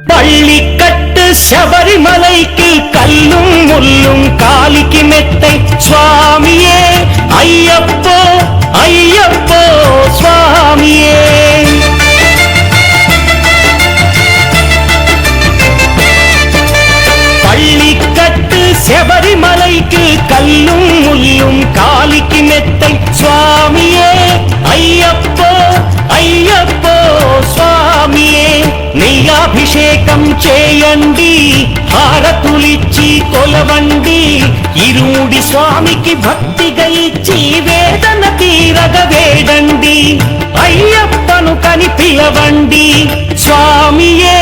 பள்ளிக்கட்டு சபரிமலைக்கு கல்லும் முள்ளும் காலிக்கு மெத்தை சுவாமியே ஐயப்போ ஐயப்போ சுவாமியே. பள்ளிக்கட்டு சபரிமலைக்கு கல்லும் முள்ளும் காலிக்கு மெத்தை சுவாமியே ஐயப்போ ஐயப்போ స్వామియే. నెయ్యాభిషేకం చేయండి హారతులిచ్చి కొలవండి ఇరుముడి స్వామికి భక్తిగా ఇచ్చి వేదన తీరగ వేడండి అయ్యప్పను కని పిలవండి స్వామియే